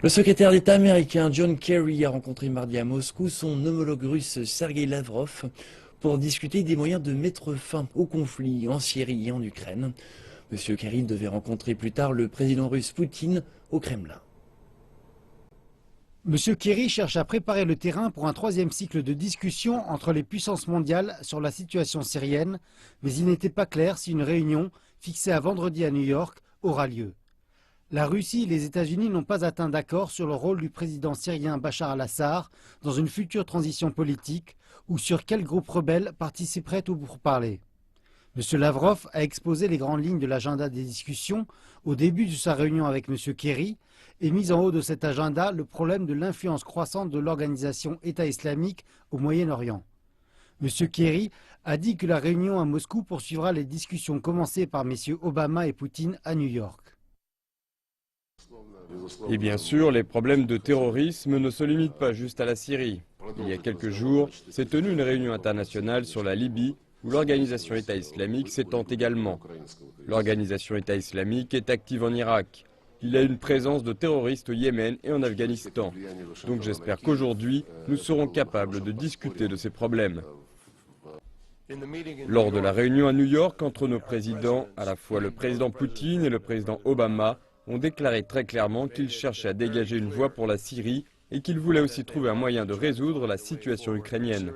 Le secrétaire d'État américain John Kerry a rencontré mardi à Moscou son homologue russe Sergei Lavrov pour discuter des moyens de mettre fin au conflit en Syrie et en Ukraine. Monsieur Kerry devait rencontrer plus tard le président russe Poutine au Kremlin. Monsieur Kerry cherche à préparer le terrain pour un troisième cycle de discussion entre les puissances mondiales sur la situation syrienne, mais il n'était pas clair si une réunion, fixée à vendredi à New York, aura lieu. La Russie et les États-Unis n'ont pas atteint d'accord sur le rôle du président syrien Bachar al-Assad dans une future transition politique ou sur quel groupe rebelle participerait au pourparlers. M. Lavrov a exposé les grandes lignes de l'agenda des discussions au début de sa réunion avec M. Kerry et mis en haut de cet agenda le problème de l'influence croissante de l'organisation État islamique au Moyen-Orient. M. Kerry a dit que la réunion à Moscou poursuivra les discussions commencées par M. Obama et Poutine à New York. Et bien sûr, les problèmes de terrorisme ne se limitent pas juste à la Syrie. Il y a quelques jours, s'est tenue une réunion internationale sur la Libye où l'organisation État islamique s'étend également. L'organisation État islamique est active en Irak. Il y a une présence de terroristes au Yémen et en Afghanistan. Donc j'espère qu'aujourd'hui, nous serons capables de discuter de ces problèmes. Lors de la réunion à New York entre nos présidents, à la fois le président Poutine et le président Obama, ont déclaré très clairement qu'ils cherchaient à dégager une voie pour la Syrie et qu'ils voulaient aussi trouver un moyen de résoudre la situation ukrainienne.